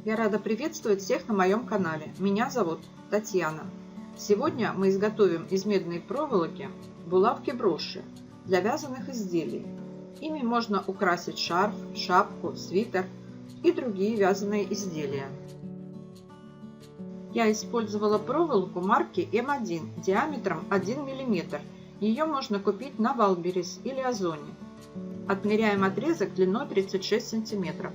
Я рада приветствовать всех на моем канале. Меня зовут Татьяна. Сегодня мы изготовим из медной проволоки булавки-броши для вязаных изделий. Ими можно украсить шарф, шапку, свитер и другие вязаные изделия. Я использовала проволоку марки М1 диаметром 1 мм. Ее можно купить на Валберес или Озоне. Отмеряем отрезок длиной 36 см.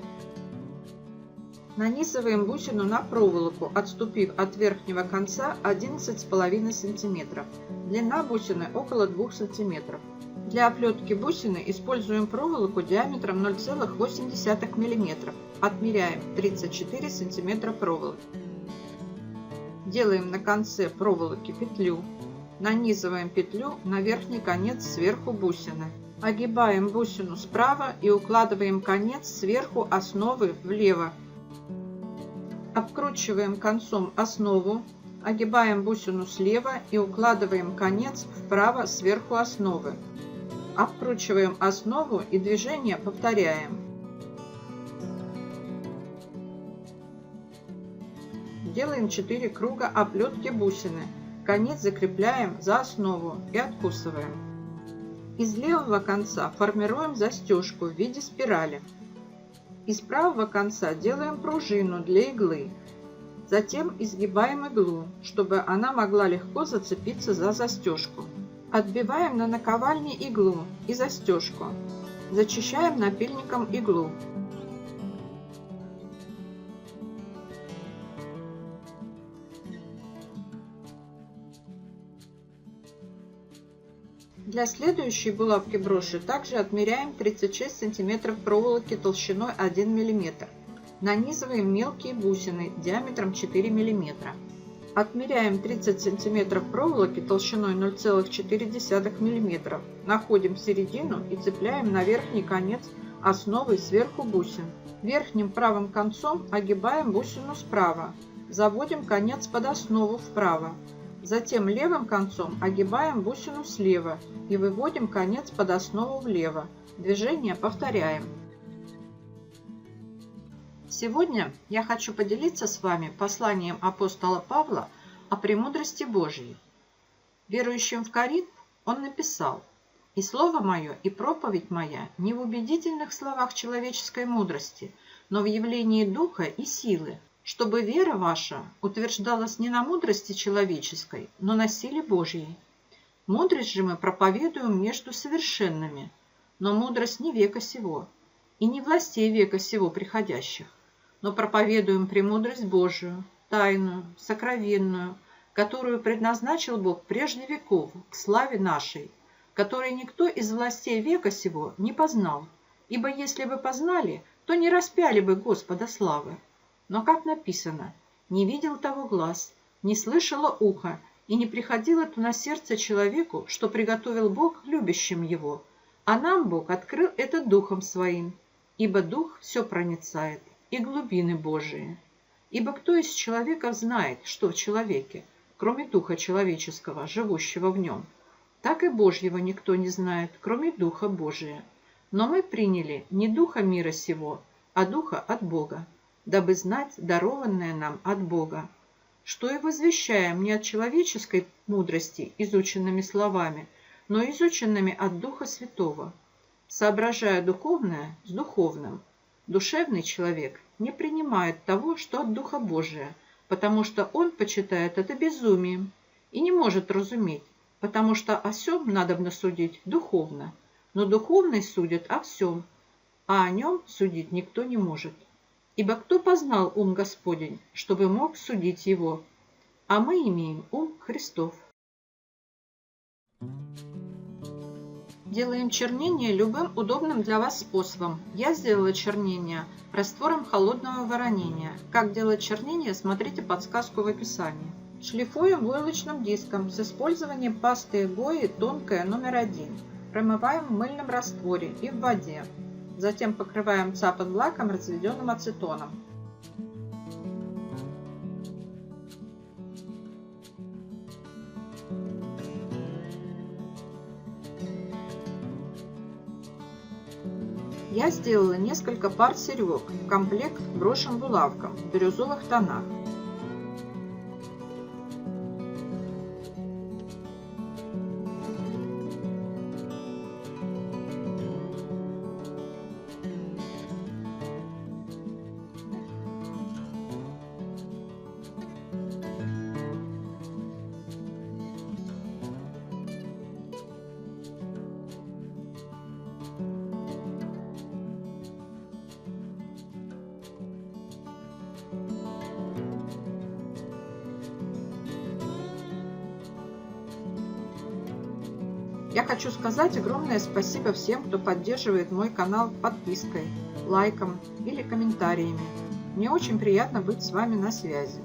Нанизываем бусину на проволоку, отступив от верхнего конца 11,5 см. Длина бусины около 2 см. Для оплетки бусины используем проволоку диаметром 0,8 мм. Отмеряем 34 см проволоки. Делаем на конце проволоки петлю. Нанизываем петлю на верхний конец сверху бусины. Огибаем бусину справа и укладываем конец сверху основы влево. Обкручиваем концом основу, огибаем бусину слева и укладываем конец вправо сверху основы. Обкручиваем основу и движение повторяем. Делаем 4 круга оплетки бусины. Конец закрепляем за основу и откусываем. Из левого конца формируем застежку в виде спирали. Из правого конца делаем пружину для иглы. Затем изгибаем иглу, чтобы она могла легко зацепиться за застежку. Отбиваем на наковальне иглу и застежку. Зачищаем напильником иглу. Для следующей булавки-броши также отмеряем 36 см проволоки толщиной 1 мм. Нанизываем мелкие бусины диаметром 4 мм. Отмеряем 30 см проволоки толщиной 0,4 мм. Находим середину и цепляем на верхний конец основы сверху бусин. Верхним правым концом огибаем бусину справа. Заводим конец под основу вправо. Затем левым концом огибаем бусину слева и выводим конец под основу влево. Движение повторяем. Сегодня я хочу поделиться с вами посланием апостола Павла о премудрости Божьей. Верующим в Коринф он написал: «И слово мое, и проповедь моя не в убедительных словах человеческой мудрости, но в явлении духа и силы, чтобы вера ваша утверждалась не на мудрости человеческой, но на силе Божьей. Мудрость же мы проповедуем между совершенными, но мудрость не века сего, и не властей века сего приходящих, но проповедуем премудрость Божию, тайную, сокровенную, которую предназначил Бог прежде веков к славе нашей, которой никто из властей века сего не познал, ибо если бы познали, то не распяли бы Господа славы. Но, как написано, не видел того глаз, не слышало ухо, и не приходило то на сердце человеку, что приготовил Бог любящим его. А нам Бог открыл это Духом Своим, ибо Дух все проницает, и глубины Божии. Ибо кто из человеков знает, что в человеке, кроме Духа человеческого, живущего в нем? Так и Божьего никто не знает, кроме Духа Божия. Но мы приняли не Духа мира сего, а Духа от Бога, дабы знать дарованное нам от Бога, что и возвещаем не от человеческой мудрости изученными словами, но изученными от Духа Святого, соображая духовное с духовным. Душевный человек не принимает того, что от Духа Божия, потому что он почитает это безумием и не может разуметь, потому что о сем надобно судить духовно, но духовный судит о всем, а о нем судить никто не может. Ибо кто познал ум Господень, чтобы мог судить его? А мы имеем ум Христов. Делаем чернение любым удобным для вас способом. Я сделала чернение раствором холодного воронения. Как делать чернение, смотрите подсказку в описании. Шлифуем войлочным диском с использованием пасты Гои тонкая номер 1. Промываем в мыльном растворе и в воде. Затем покрываем цапан лаком, разведенным ацетоном. Я сделала несколько пар серег в комплект к брошам-булавкам в бирюзовых тонах. Я хочу сказать огромное спасибо всем, кто поддерживает мой канал подпиской, лайком или комментариями. Мне очень приятно быть с вами на связи.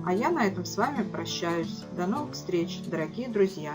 А я на этом с вами прощаюсь. До новых встреч, дорогие друзья!